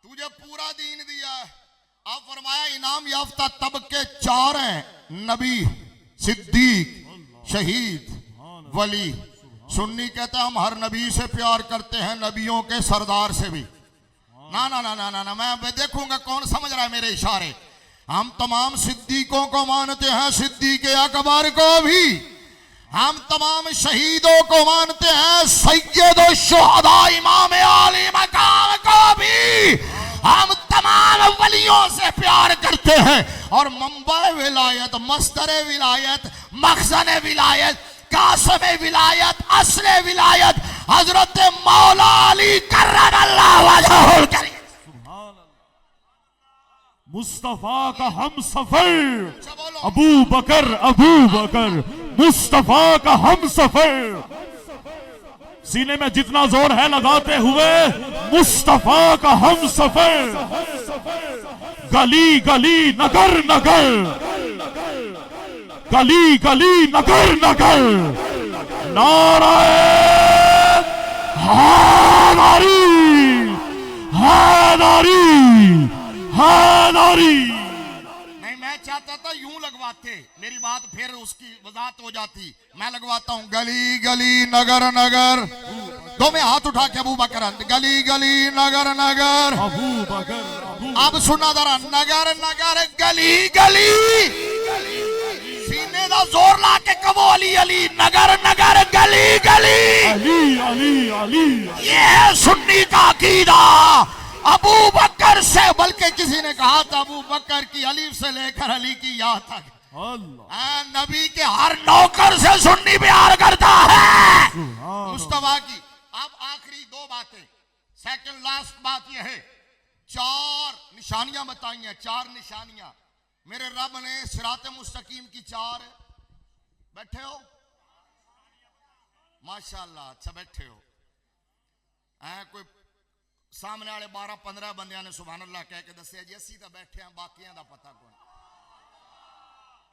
तुझे पूरा दीन दिया है। अब फरमाया इनाम याफ्ता तबके 4 हैं, नबी, सिद्दीक, शहीद, वली। सुन्नी कहते हैं हम हर नबी से प्यार करते हैं, नबियों के सरदार से भी। ना ना ना ना ना, ना मैं देखूंगा कौन समझ रहा है मेरे इशारे। हम तमाम सिद्दीकों को मानते हैं, सिद्दीक अकबर को भी। हम तमाम शहीदों को मानते हैं, सैयद शुहदा इमाम आली मकाम को भी। हम तमाम वलियों से प्यार करते हैं। और मंबा विलायत, मस्तर विलायत, मखज़न विलायत, कासम विलायत, असले विलायत हजरत मौला अली कर्रमल्लाहु वजहुल करीम। मुस्तफा का हम सफर अबू बकर मुस्तफा का हम सफर। सीने में जितना जोर है लगाते हुए, मुस्तफा का हम सफर। गली गली नगर नगर, गली गली नगर नगर, नाराए हैदरी हैदरी हैदरी। नहीं, मैं चाहता था यूं लगवाते, मेरी बात फिर उसकी वजाहत हो जाती। मैं लगवाता हूं गली गली नगर नगर। दो में हाथ उठा के अबू बकर, गली गली नगर नगर। अबू बकर अब सुना जरा, नगर नगर गली गली। सीने दा जोर ला के कबो अली अली, नगर नगर गली गली। अली अली अली, ये है सुन्नी का अकीदा। अबू बकर से, बल्कि किसी ने कहा था अबू बकर की अलीफ से लेकर अली की या तक। नबी के हर नौकर से सुन्नी प्यार करता है, मुस्तफा की। अब आखिरी 2 बातें, सेकंड लास्ट बात यह है, 4 निशानियां बताई हैं। 4 निशानियां मेरे रब ने सिराते मुस्तकीम की 4। बैठे हो माशाल्लाह, अच्छा बैठे हो। कोई सामने वाले 12-15 बंदियां ने सुभान अल्लाह कह के दसिया जी, असी तो बैठे हैं, बाकियां दा पता कौन।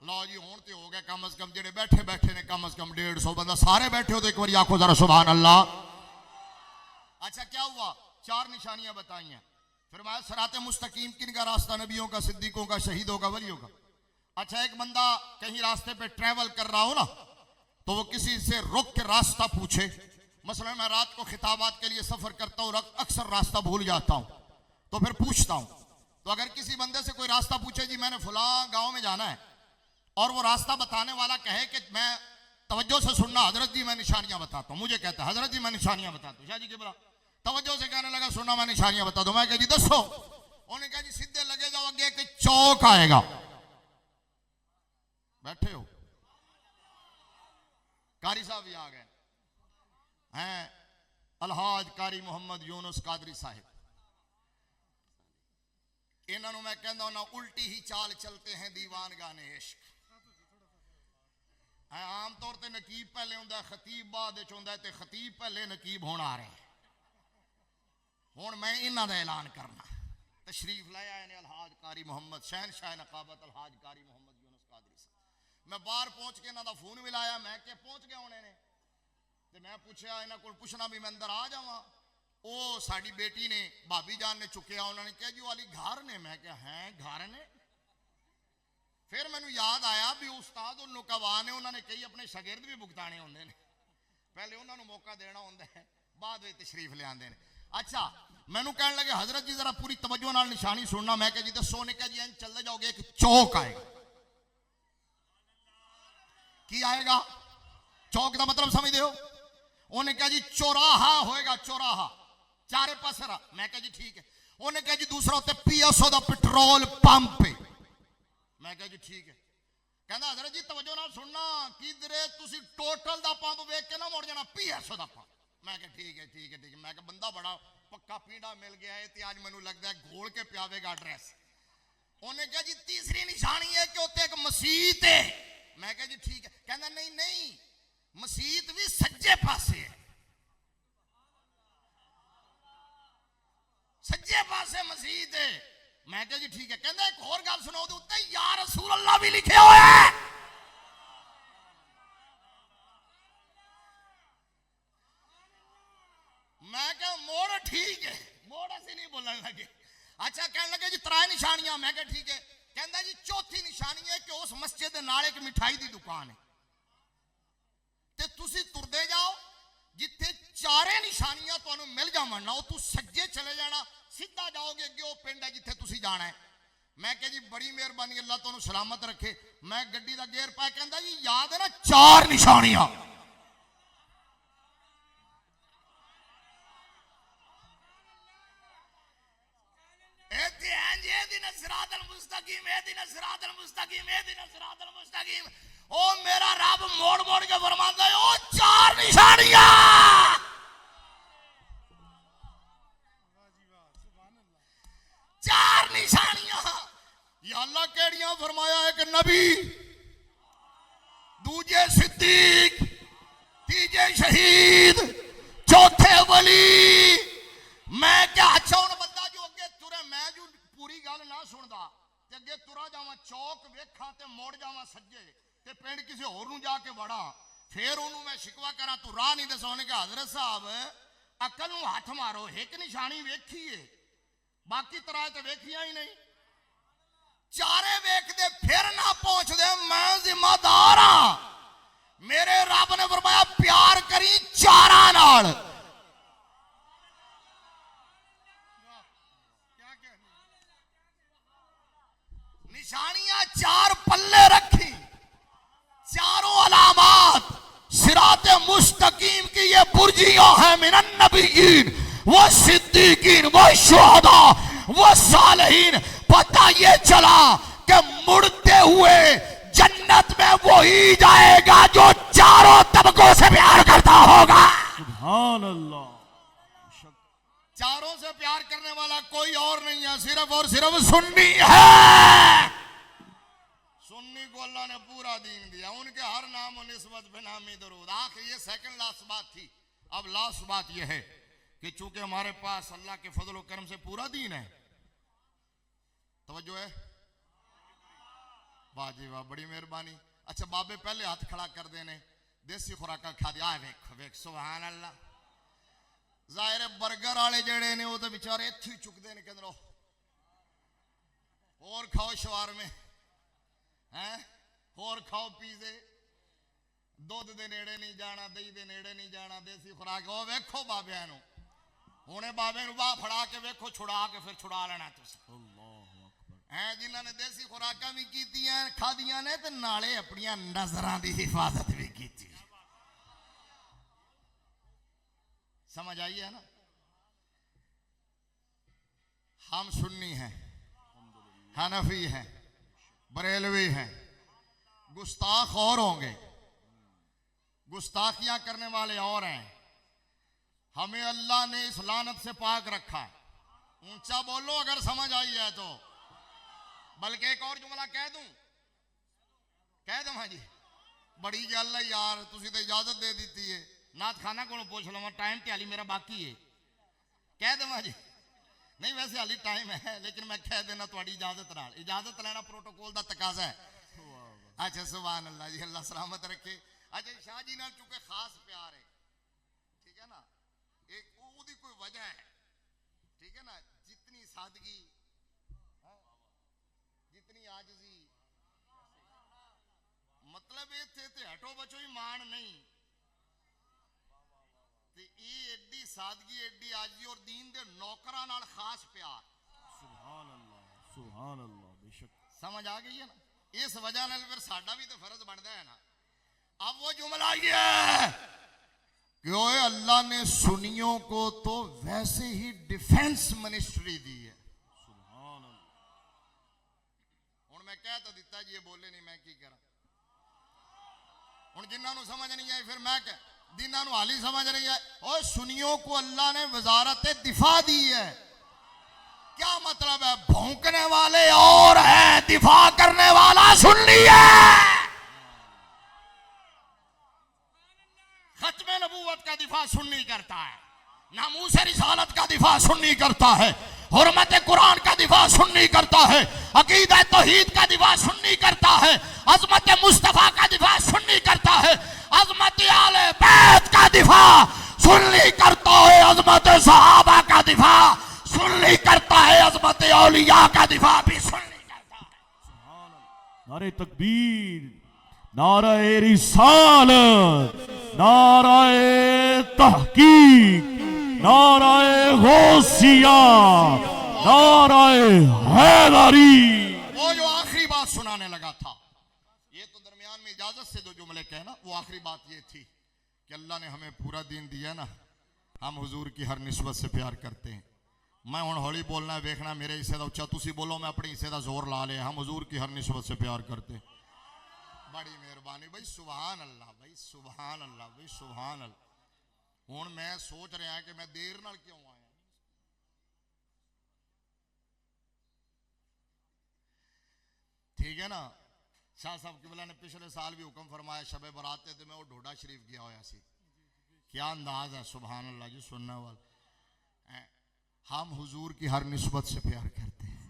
लो जी, हुण ते हो गए कम अज कम, जेडे बैठे बैठे ने कम अज कम 150 बंदा। सारे बैठे हो तो एक बार आखो जरा सुभान अल्लाह। अच्छा, क्या हुआ? 4 निशानियां बताई हैं। फिर मैं सिराते मुस्तकीम किन का रास्ता? नबियों का, सिद्दीकों का, शहीदों का, वलियों का। अच्छा, एक बंदा कहीं रास्ते पे ट्रेवल कर रहा हो ना, तो वो किसी से रुक के रास्ता पूछे। मसलन मैं रात को खिताबात के लिए सफर करता हूँ, अक्सर रास्ता भूल जाता हूँ, तो फिर पूछता हूँ। तो अगर किसी बंदे से कोई रास्ता पूछे, जी मैंने फलां गांव में जाना है, और वो रास्ता बताने वाला कहे कि मैं, तवज्जो से सुनना हजरत जी मैं निशानियां बताता हूँ, मुझे कहता है हजरत जी मैं निशानियां बताता हूँ। शाह जी किबला तवज्जो से कहने लगा, सुनना मैं निशानियां बता दूं। मैं कहा जी दसो। उन्होंने कहा जी सीधे लगे जाओ, आगे एक चौक आएगा। बैठे हो? कारी साहब भी आ गए हैं, अलहाज कारी मोहम्मद यूनुस कादरी साहिब। इन्होंने मैं कहना ना, उल्टी ही चाल चलते हैं दीवान गाने इश्क। आम तौर पर नकीब पहले होंगे, खतीब बाद होंगे, तो खतीब पहले नकीब होना आ रहे। हुण मैं इन्हां दा ऐलान करना। तशरीफ लाया ने अलहाज कारी मोहम्मद, शहनशाह नकाबत अलहाज कारी मोहम्मद यूनुस कादरी साहब। मैं बाहर पहुंच के इन्हां दा फोन मिलाया, मैं क्या पहुंच गया होने ने, ते मैं पूछा इन्हां कोल, पुछना भी मैं अंदर आ जावां। ओ साडी बेटी ने, भाभी जान ने चुकिया, उन्होंने कहा जी वाली घर ने। मैं क्या है घर ने? फिर मैनू याद आया भी उस्ताद उन्नुकवा ने, उन्होंने कई अपने शागिर्द भी भुगताने होंगे ने, पहले उन्होंने मौका देना होंगे है, बाद में तशरीफ ले आते हैं। अच्छा, मैनू कहने लगे हजरत जी जरा पूरी तवज्जो नाल निशानी सुनना। मैं कहा जी दसो। ने कहा जी इंज चलते जाओगे, एक चौक आएगा। की आएगा? चौक का मतलब समझते हो? उन्हें कहा जी चौराहा होएगा, चौराहा, चारे पासे रहा। मैं कहा जी ठीक है। उन्हें कहा जी दूसरा उत्ते PSO दा पेट्रोल पंप है। मैं कहा जी ठीक है। कहना हजरत जी तवज्जो नाल सुनना, किधरे तुसी टोटल दा पंप वेख के ना मुड़ जाना, PSO दा पंप। मैं कहा ठीक है ठीक है ठीक है। मैं कहा बंदा बड़ा पक्का पीड़ा मिल गया है, तो आज मैनू लगता है घोल के पियावेगा एड्रेस। उन्हें कहा जी तीसरी निशानी है कि उत्ते एक मसीत है। मैं कहा जी ठीक है। कहना नहीं नहीं, मसीत भी सज्जे पासे है, सज्जे पासे मसीत है। मैं कहा जी ठीक है। कहना एक और गल सुनाओ, उत्ते या रसूल अल्लाह भी लिखे हुए है। मैं क्या मोड़ ठीक है, मोड़ ऐसे नहीं बोलने लगे। अच्छा कहने लगे जी 3 निशानियां, मैं कहा ठीक है। कहता जी चौथी निशानी है कि उस मस्जिद दे नाल एक मिठाई दी दुकान है ते तुसी तुरदे जाओ, जिथे 4 निशानियां तुहानू मिल जावन ना, तू सज्जे चले जाना, सीधा जाओगे अगे वो पिंड है जिथे तुसी जाना है। मैं कहा जी बड़ी मेहरबानी, अल्लाह तुहानू सलामत रखे। मैं गड्डी दा गेयर पाया, कहता जी याद है ना 4 निशानियां। ओ मेरा रब मोड़ मोड़ के फरमाता है ओ 4 निशानियां, 4 निशानियां। या अल्लाह केड़ियां फरमाया, एक नबी, दूजे सिद्दीक, तीजे शहीद, चौथे वली। मैं क्या अच्छा हूं बंदा जो अगे तुरे, मैं जो पूरी गल ना सुनदा ते अगे तुरा जावां चौक वेखा ते मोड़ जावां सज्जे ते पिंड किसी होर नूं जाके वड़ा, फिर ओनू मैं शिकवा करा तू राह नहीं दसा। उन्हें कहा हजरत साहब अकल नूं हथ मारो, एक निशानी वेखी है, बाकी 3 तो वेखियां ही नहीं। 4 वेखदे फिर ना पहुंचदे, मैं जिम्मेदार हां। मेरे रब ने फरमाया प्यार करी 4 नाल। निशानियां 4 पल्ले रखी, चारों अलामात सिराते मुस्तकीम की ये बुर्जियां हैं। मिनन नबीयीन व सिद्दीकीन व शुहदा व सालिहीन। पता ये चला कि मुड़ते हुए जन्नत में वही जाएगा जो चारों तबकों से प्यार करता होगा। सुभान अल्लाह। चारों से प्यार करने वाला कोई और नहीं है, सिर्फ और सिर्फ सुन्नी है। सुन्नी को अल्लाह ने पूरा दीन दिया, उनके हर नाम और निस्बत बेनामी दरूद। आखिर ये सेकंड लास्ट बात थी। अब लास्ट बात यह है कि चूंकि हमारे पास अल्लाह के फजल और करम से पूरा दीन है, तवज्जो है, वाह जी वाह, बड़ी मेहरबानी। अच्छा बाबे पहले हाथ खड़ा कर देने, देसी खुराका खा दिया, वेख वेख सुभान अल्लाह। जाहिर है बर्गर वाले जेड़े ने वो तो बेचारे इत्थे ही चुकते ने, कहते और खाओ शवार में हैं, और खाओ पीजे, दुध दे नेड़े नहीं जाना, दही दे नेड़े नहीं जाना, देसी खुराक। ओ वेखो बाबिया नूं, हुणे बाबे नूं बाह फड़ा के वेखो, छुड़ा के फिर छुड़ा लेना तुसीं। हैं जिन्हां ने देसी खुराकां भी कीतियां खादियां ने ते नाले अपनियां नजरां दी हिफाजत भी कीती। समझ आई है ना? हम सुन्नी हैं, हनफी हैं, बरेलवी हैं, गुस्ताख और होंगे, गुस्ताखियां करने वाले और हैं। हमें अल्लाह ने इस लानत से पाक रखा है। ऊंचा बोलो अगर समझ आई है तो। बल्कि एक और जुमला कह दूं, कह दूं? हाँ जी, बड़ी गल है यार, तुसी तो इजाजत दे दी है। नाथ खाना को पूछ लवा, टाइम ते हाली मेरा बाकी है। कह देवा जी? नहीं वैसे हाली टाइम है, लेकिन मैं कह देना थोड़ी इजाजत नाल। इजाजत लेना प्रोटोकॉल का तकाजा है। अच्छा सुभान अल्लाह जी, अल्लाह सलामत रखे। अच्छा शाह जी नाल चूंकि खास प्यार है, ठीक है ना, एक ओदी कोई वजह है, ठीक है ना, जितनी सादगी, जितनी आजिज़ी, मतलब इत्थे ते हटो बचो ही मान नहीं, एडी सादगी, एडी आजी और दीन दे नौकरां नाल खास प्यार। सुभान अल्लाह, सुभान अल्लाह, बेशक। समझ आ गई है ना? इस वजह नाल फिर साडा भी तो फर्ज बनता है ना। अब वो जुमला ये है कि ओए अल्लाह ने सुन्नियों को तो वैसे ही डिफेंस मिनिस्ट्री दी है। सुभान अल्लाह। हुण मैं कह तो दिता जी, ये बोले नहीं, मैं की करा। हुण जिन्हां नूं समझ नहीं आई फिर मैं कह, जिन्हां नूं हाली समझ नहीं है, और सुन्नियों को अल्लाह ने वजारत दिफा दी है। क्या मतलब है? भौंकने वाले और हैं, दिफा करने वाला सुन्नी है। खत्मे नबूवत का दिफा सुन्नी करता है, नामूस रिसालत का दिफा सुन्नी करता है, हुर्मत कुरान का दिफा सुन्नी करता है, अकीदा तौहीद का दिफा सुन्नी करता है, अजमत मुस्तफा का दिफा सुन्नी करता है, अजमत आले बैत का दिफा सुन्नी करता है, अजमत सहाबा का दिफा सुन्नी करता है, अजमत हजरत औलिया का दिफा भी सुन नहीं करता। नारे तकबीर, नारे रिसालत, नारे तहकीक, नारे गौसिया, नारे हैदरी। वो जो आखिरी बात सुनाने लगा था, ये तो दरमियान में इजाजत से दो जुमले कहना, वो आखिरी बात ये थी कि अल्लाह ने हमें पूरा दिन दिया ना, हम हुजूर की हर निस्बत से प्यार करते हैं। मैं हुण हौली बोलना है, देखना मेरे हिस्से का उच्चा तुसी बोलो, मैं अपने हिस्से का जोर ला ले। हम हुजूर की हर निस्बत से प्यार करते हैं। बड़ी मेहरबानी भाई, सुभान अल्लाह भाई, सुभान अल्लाह भाई, सुभान अल्लाह। हुण मैं सोच रहा कि मैं देर नाल क्यों आया। ठीक है ना, शाह साहब किबला ने पिछले साल भी हुक्म फरमाया, शबे बरात थे मैं वो ढोडा शरीफ गया होया सी। क्या अंदाज है, सुभान अल्लाह जी। सुनने वाले हम हुजूर की हर निस्बत से प्यार करते हैं,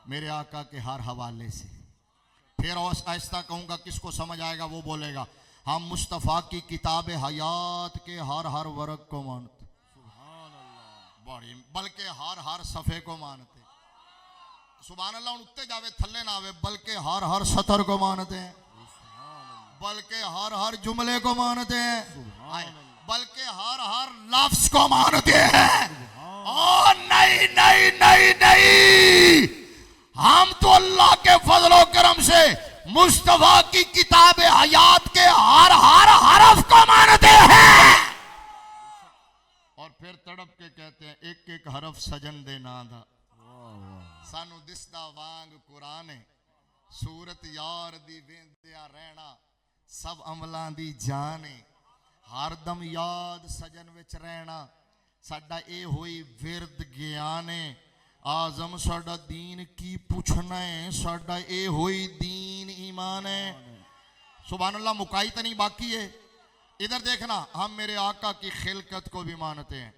मेरे आका के हर हवाले से। फिर आहिस्ता कहूंगा, किसको समझ आएगा वो बोलेगा। हम मुस्तफ़ा की किताब हयात के हर हर वर्ग को मानते, बड़ी बल्कि हर हर सफ़े को मानते। सुभान अल्लाह। उत्ते जावे थल्ले ना आवे, बल्कि हर हर सतर को मानते हैं, बल्कि हर हर जुमले को मानते हैं, बल्कि हर हर लफ्ज को मानते हैं। ओ नहीं नहीं नहीं नहीं, हम तो अल्लाह के फजलो करम से मुस्तफा की किताब हयात के हर हर हरफ को मानते हैं। और फिर तड़प के कहते हैं, एक एक हरफ सजन दे ना दा सानू दिसदा वांग कुराने, सूरत यार दी वेंदिया रहना, सब अमलां दी जाने, हरदम याद सजन विच रहना, साडा ए होई विरद ज्ञाने, आजम साडा दीन की पुछना है, साडा ए होई दीन ईमान है। सुभान अल्लाह। मुकाई तो नहीं बाकी है। इधर देखना, हम मेरे आका की खिलकत को भी मानते हैं।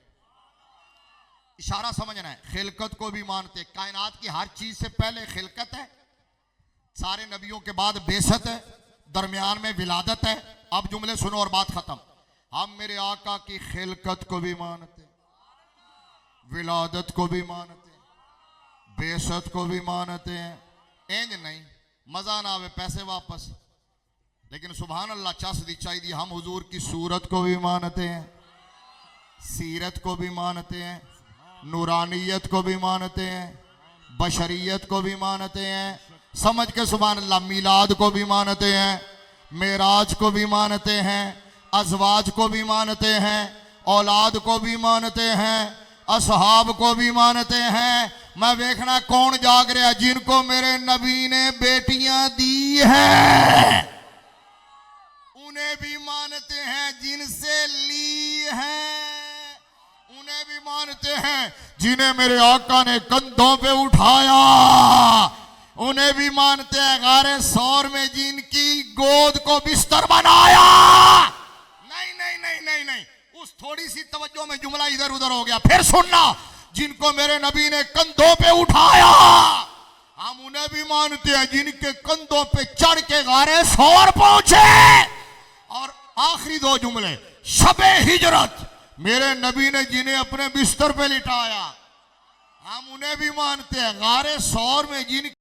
इशारा समझना है, खिलकत को भी मानते हैं। कायनात की हर चीज से पहले खिलकत है, सारे नबियों के बाद बेसत है, दरमियान में विलादत है। अब जुमले सुनो और बात खत्म। हम मेरे आका की खिलकत को भी मानते, विलादत को भी मानते, बेसत को भी मानते हैं। इंज नहीं मजा ना आवे पैसे वापस, लेकिन सुभान अल्लाह चस दी चाहिए। हम हुजूर की सूरत को भी मानते हैं, सीरत को भी मानते हैं, नूरानियत को भी मानते हैं, बशरियत को भी मानते हैं। समझ के सुभान अल्लाह। मिलाद को भी मानते हैं, मेराज को भी मानते हैं, अजवाज को भी मानते हैं, औलाद को भी मानते हैं, असहाब को भी मानते हैं। मैं देखना कौन जाग रहा, जिनको मेरे नबी ने बेटियां दी हैं उन्हें भी मानते हैं, जिनसे ली है उन्हें भी मानते हैं, जिन्हें मेरे आका ने कंधों पे उठाया उन्हें भी मानते हैं, गारे सौर में जिनकी गोद को बिस्तर बनाया। नहीं नहीं नहीं नहीं नहीं, उस थोड़ी सी तवज्जो में जुमला इधर उधर हो गया। फिर सुनना, जिनको मेरे नबी ने कंधों पे उठाया हम उन्हें भी मानते हैं, जिनके कंधों पे चढ़ के गारे सौर पहुंचे। और आखिरी दो जुमले, शबे हिजरत मेरे नबी ने जिन्हें अपने बिस्तर पे लिटाया हम उन्हें भी मानते हैं, गारे सौर में जिन